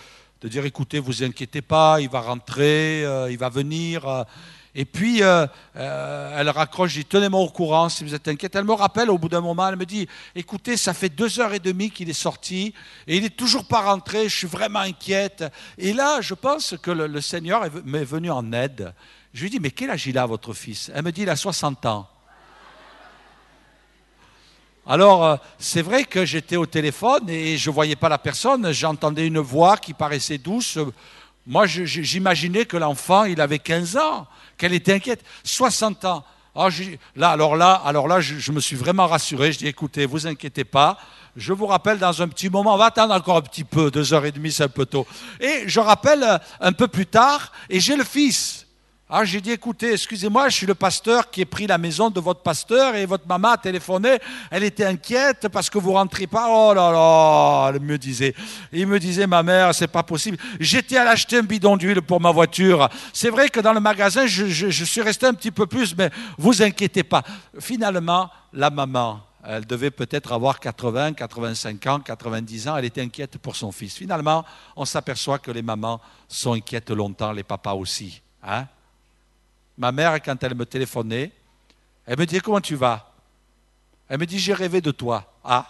Speaker 2: dire, écoutez, vous inquiétez pas, il va rentrer, il va venir. Et puis elle raccroche, je dis, tenez-moi au courant si vous êtes inquiète. Elle me rappelle au bout d'un moment, elle me dit, écoutez, ça fait 2h30 qu'il est sorti et il n'est toujours pas rentré, je suis vraiment inquiète. Et là, je pense que le Seigneur m'est venu en aide. Je lui dis, mais quel âge il a votre fils? Elle me dit, il a 60 ans. Alors, c'est vrai que j'étais au téléphone et je ne voyais pas la personne, j'entendais une voix qui paraissait douce. Moi, j'imaginais que l'enfant, il avait 15 ans, qu'elle était inquiète. 60 ans. Alors là, je me suis vraiment rassuré. Je dis, écoutez, vous inquiétez pas, je vous rappelle dans un petit moment, on va attendre encore un petit peu, 2h30, c'est un peu tôt. Et je rappelle un peu plus tard, et j'ai le fils. Alors j'ai dit, écoutez, excusez-moi, je suis le pasteur qui ai pris la maison de votre pasteur et votre maman a téléphoné, elle était inquiète parce que vous ne rentrez pas. Oh là là, il me disait, ma mère, c'est pas possible. J'étais allé acheter un bidon d'huile pour ma voiture. C'est vrai que dans le magasin, je suis resté un petit peu plus, mais vous inquiétez pas. Finalement, la maman, elle devait peut-être avoir 80, 85 ans, 90 ans, elle était inquiète pour son fils. Finalement, on s'aperçoit que les mamans sont inquiètes longtemps, les papas aussi. Hein? Ma mère, quand elle me téléphonait, elle me disait, comment tu vas? Elle me dit, j'ai rêvé de toi. Ah.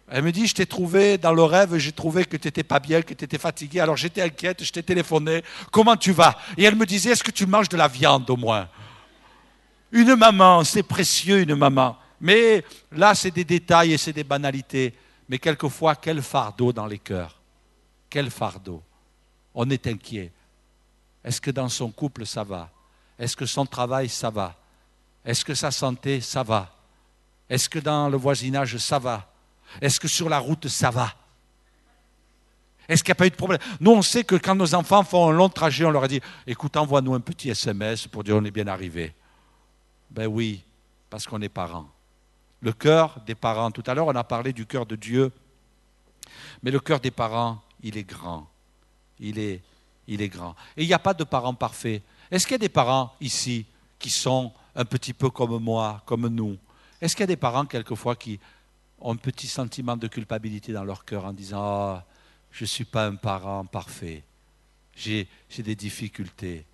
Speaker 2: Elle me dit, je t'ai trouvé dans le rêve, j'ai trouvé que tu n'étais pas bien, que tu étais fatigué, alors j'étais inquiète, je t'ai téléphoné, comment tu vas? Et elle me disait, est-ce que tu manges de la viande au moins? Une maman, c'est précieux une maman. Mais là, c'est des détails et c'est des banalités. Mais quelquefois, quel fardeau dans les cœurs. Quel fardeau. On est inquiet. Est-ce que dans son couple, ça va? Est-ce que son travail, ça va? Est-ce que sa santé, ça va? Est-ce que dans le voisinage, ça va? Est-ce que sur la route, ça va? Est-ce qu'il n'y a pas eu de problème? Nous, on sait que quand nos enfants font un long trajet, on leur a dit, écoute, envoie-nous un petit SMS pour dire on est bien arrivé. Ben oui, parce qu'on est parents. Le cœur des parents, tout à l'heure, on a parlé du cœur de Dieu, mais le cœur des parents, il est grand. Il est grand. Et il n'y a pas de parents parfaits. Est-ce qu'il y a des parents ici qui sont un petit peu comme moi, comme nous? Est-ce qu'il y a des parents quelquefois qui ont un petit sentiment de culpabilité dans leur cœur en disant « Ah, je ne suis pas un parent parfait, j'ai des difficultés. »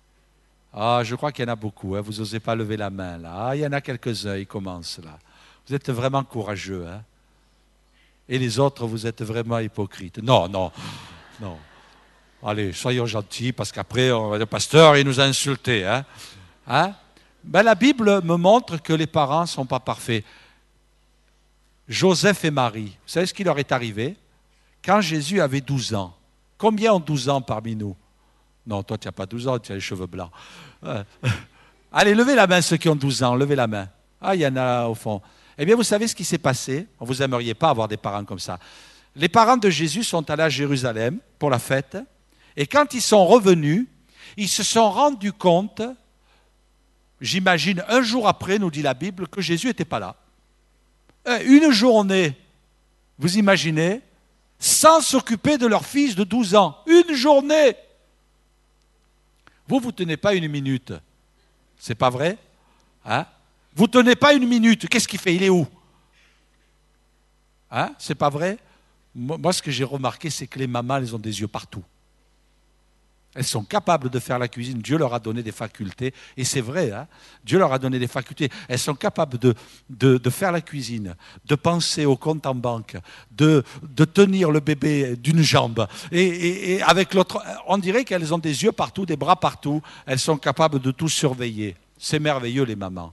Speaker 2: Ah, je crois qu'il y en a beaucoup, hein. Vous n'osez pas lever la main là. Ah, il y en a quelques-uns, ils commencent là. Vous êtes vraiment courageux, hein? Et les autres, vous êtes vraiment hypocrites. Non. Allez, soyons gentils, parce qu'après, le pasteur, il nous a insultés. Hein? La Bible me montre que les parents ne sont pas parfaits. Joseph et Marie, vous savez ce qui leur est arrivé? Quand Jésus avait 12 ans, combien ont 12 ans parmi nous? Non, toi, tu n'as pas 12 ans, tu as les cheveux blancs. Allez, levez la main ceux qui ont 12 ans, levez la main. Ah, il y en a au fond. Eh bien, vous savez ce qui s'est passé? Vous n'aimeriez pas avoir des parents comme ça. Les parents de Jésus sont allés à Jérusalem pour la fête. Et quand ils sont revenus, ils se sont rendus compte, j'imagine un jour après, nous dit la Bible, que Jésus n'était pas là. Une journée, vous imaginez, sans s'occuper de leur fils de 12 ans. Une journée. Vous ne tenez pas une minute. C'est pas vrai? Hein? Vous ne tenez pas une minute. Qu'est-ce qu'il fait? Il est où? Hein? C'est pas vrai? Moi, ce que j'ai remarqué, c'est que les mamans, elles ont des yeux partout. Elles sont capables de faire la cuisine. Dieu leur a donné des facultés. Et c'est vrai, hein? Dieu leur a donné des facultés. Elles sont capables de faire la cuisine, de penser au compte en banque, de tenir le bébé d'une jambe. Et avec l'autre, on dirait qu'elles ont des yeux partout, des bras partout. Elles sont capables de tout surveiller. C'est merveilleux, les mamans.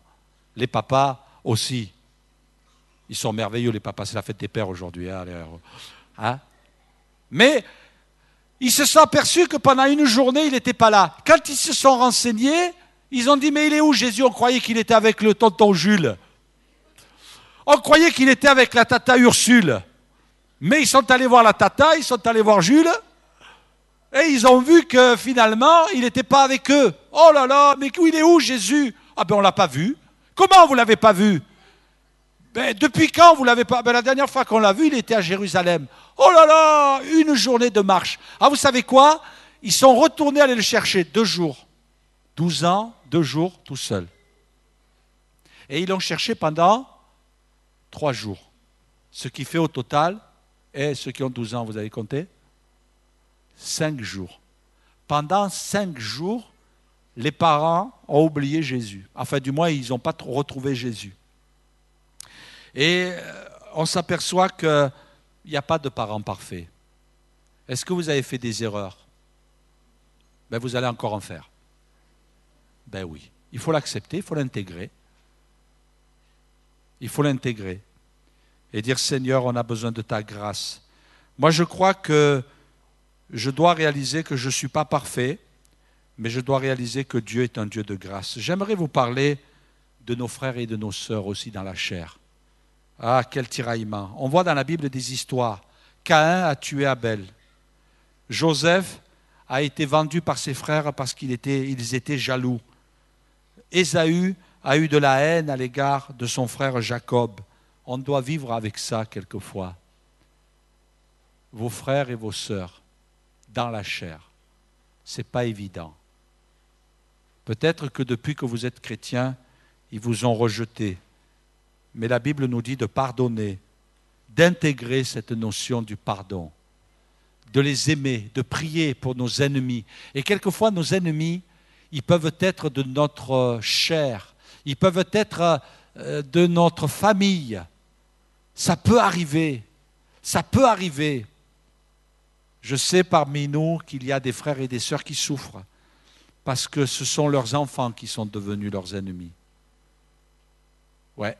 Speaker 2: Les papas aussi. Ils sont merveilleux, les papas. C'est la fête des pères aujourd'hui. Hein? Mais ils se sont aperçus que pendant une journée, il n'était pas là. Quand ils se sont renseignés, ils ont dit, mais il est où Jésus? On croyait qu'il était avec le tonton Jules. On croyait qu'il était avec la tata Ursule. Mais ils sont allés voir la tata, ils sont allés voir Jules, et ils ont vu que finalement, il n'était pas avec eux. Oh là là, mais il est où Jésus? Ah ben on ne l'a pas vu. Comment vous ne l'avez pas vu? Ben, depuis quand vous ne l'avez pas? Ben, la dernière fois qu'on l'a vu, il était à Jérusalem. Oh là là, une journée de marche. Ah, vous savez quoi? Ils sont retournés aller le chercher 2 jours. 12 ans, 2 jours, tout seul. Et ils l'ont cherché pendant 3 jours. Ce qui fait au total, et ceux qui ont 12 ans, vous avez compté? 5 jours. Pendant 5 jours, les parents ont oublié Jésus. Enfin, du moins, ils n'ont pas retrouvé Jésus. Et on s'aperçoit qu'il n'y a pas de parents parfaits. Est-ce que vous avez fait des erreurs? Ben, vous allez encore en faire. Ben oui. Il faut l'accepter, il faut l'intégrer. Il faut l'intégrer. Et dire, Seigneur, on a besoin de ta grâce. Moi, je crois que je dois réaliser que je ne suis pas parfait, mais je dois réaliser que Dieu est un Dieu de grâce. J'aimerais vous parler de nos frères et de nos sœurs aussi dans la chair. Ah, quel tiraillement. On voit dans la Bible des histoires. Caïn a tué Abel. Joseph a été vendu par ses frères parce qu'ils étaient jaloux. Ésaü a eu de la haine à l'égard de son frère Jacob. On doit vivre avec ça quelquefois. Vos frères et vos sœurs, dans la chair, ce n'est pas évident. Peut-être que depuis que vous êtes chrétien, ils vous ont rejeté. Mais la Bible nous dit de pardonner, d'intégrer cette notion du pardon, de les aimer, de prier pour nos ennemis. Et quelquefois, nos ennemis, ils peuvent être de notre chair, ils peuvent être de notre famille. Ça peut arriver, ça peut arriver. Je sais parmi nous qu'il y a des frères et des sœurs qui souffrent parce que ce sont leurs enfants qui sont devenus leurs ennemis. Ouais.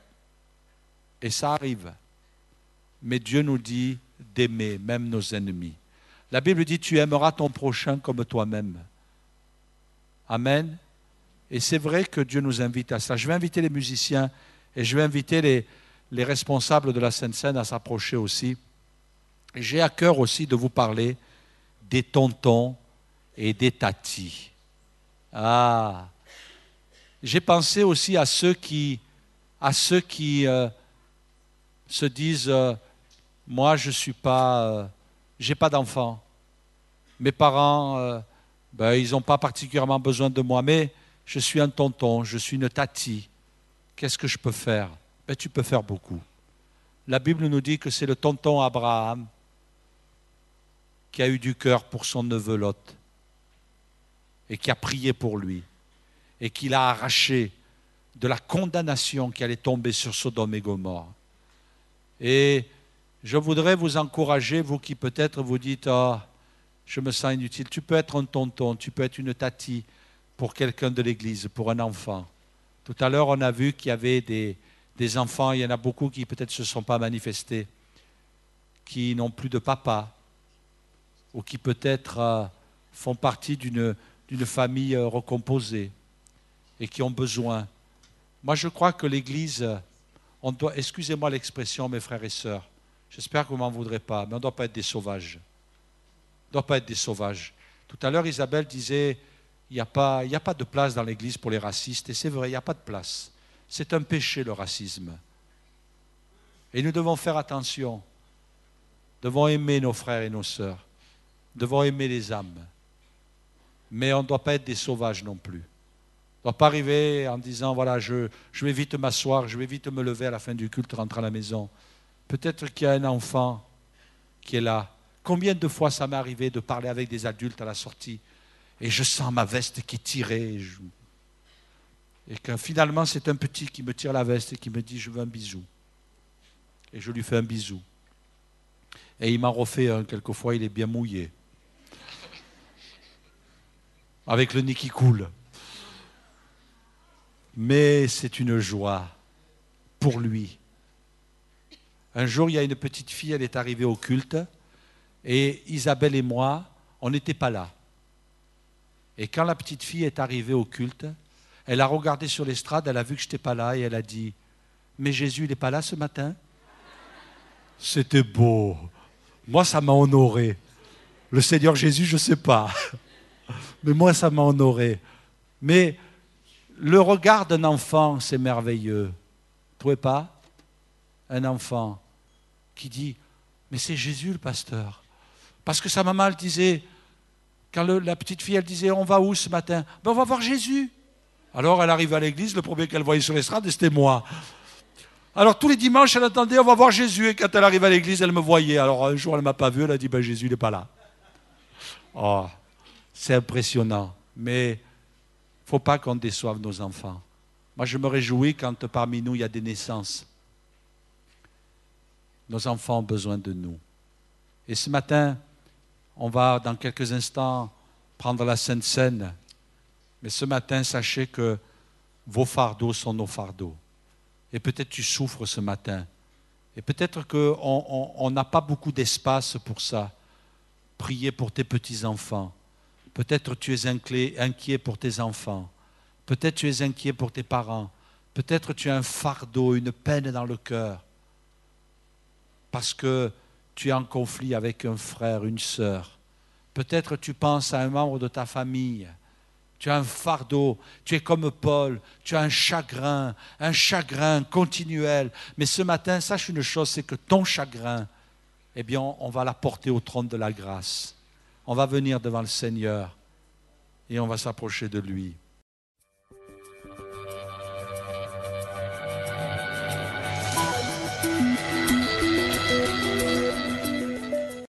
Speaker 2: Et ça arrive. Mais Dieu nous dit d'aimer même nos ennemis. La Bible dit, tu aimeras ton prochain comme toi-même. Amen. Et c'est vrai que Dieu nous invite à ça. Je vais inviter les musiciens et je vais inviter les responsables de la Sainte-Seine à s'approcher aussi. Et j'ai à cœur aussi de vous parler des tontons et des tatis. Ah, j'ai pensé aussi à ceux qui se disent moi je suis pas, j'ai pas d'enfant. Mes parents, ils n'ont pas particulièrement besoin de moi, mais je suis un tonton, je suis une tati. Qu'est-ce que je peux faire? Tu peux faire beaucoup. La Bible nous dit que c'est le tonton Abraham qui a eu du cœur pour son neveu Lot et qui a prié pour lui et qui l'a arraché de la condamnation qui allait tomber sur Sodome et Gomorrhe. Et je voudrais vous encourager, vous qui peut-être vous dites « Ah, je me sens inutile ». Tu peux être un tonton, tu peux être une tati pour quelqu'un de l'église, pour un enfant. Tout à l'heure, on a vu qu'il y avait des enfants, il y en a beaucoup qui peut-être ne se sont pas manifestés, qui n'ont plus de papa, ou qui peut-être font partie d'une famille recomposée et qui ont besoin. Moi, je crois que l'Église, excusez-moi l'expression, mes frères et sœurs, j'espère que vous ne m'en voudrez pas, mais on ne doit pas être des sauvages. On ne doit pas être des sauvages. Tout à l'heure, Isabelle disait, il n'y a pas de place dans l'Église pour les racistes, et c'est vrai, il n'y a pas de place. C'est un péché, le racisme. Et nous devons faire attention. Nous devons aimer nos frères et nos sœurs. Nous devons aimer les âmes. Mais on ne doit pas être des sauvages non plus. On ne doit pas arriver en disant, voilà, je vais vite m'asseoir, je vais vite me lever à la fin du culte, rentrer à la maison. Peut-être qu'il y a un enfant qui est là. Combien de fois ça m'est arrivé de parler avec des adultes à la sortie et je sens ma veste qui est tirée et que finalement c'est un petit qui me tire la veste et qui me dit, je veux un bisou. Et je lui fais un bisou. Et il m'en refait un, quelquefois il est bien mouillé. Avec le nez qui coule. Mais c'est une joie pour lui. Un jour, il y a une petite fille, elle est arrivée au culte, et Isabelle et moi, on n'était pas là. Et quand la petite fille est arrivée au culte, elle a regardé sur l'estrade, elle a vu que je n'étais pas là, et elle a dit, « Mais Jésus, il n'est pas là ce matin ?» C'était beau. Moi, ça m'a honoré. Le Seigneur Jésus, je ne sais pas. Mais moi, ça m'a honoré. Mais le regard d'un enfant, c'est merveilleux. Vous ne trouvez pas? Un enfant qui dit, mais c'est Jésus le pasteur. Parce que sa maman, elle disait, quand la petite fille, elle disait, on va où ce matin? Ben, on va voir Jésus. Alors, elle arrive à l'église, le premier qu'elle voyait sur l'estrade, c'était moi. Alors, tous les dimanches, elle attendait, on va voir Jésus. Et quand elle arrive à l'église, elle me voyait. Alors, un jour, elle ne m'a pas vu, elle a dit, ben, Jésus, il n'est pas là. Oh, c'est impressionnant. Mais il ne faut pas qu'on déçoive nos enfants. Moi, je me réjouis quand parmi nous, il y a des naissances. Nos enfants ont besoin de nous. Et ce matin, on va dans quelques instants prendre la Sainte Seine. Mais ce matin, sachez que vos fardeaux sont nos fardeaux. Et peut-être tu souffres ce matin. Et peut-être qu'on n'a pas beaucoup d'espace pour ça. Priez pour tes petits-enfants. Peut-être tu es inquiet pour tes enfants. Peut-être tu es inquiet pour tes parents. Peut-être tu as un fardeau, une peine dans le cœur. Parce que tu es en conflit avec un frère, une sœur. Peut-être tu penses à un membre de ta famille. Tu as un fardeau, tu es comme Paul, tu as un chagrin continuel. Mais ce matin, sache une chose, c'est que ton chagrin, eh bien, on va l'apporter au trône de la grâce. On va venir devant le Seigneur et on va s'approcher de lui.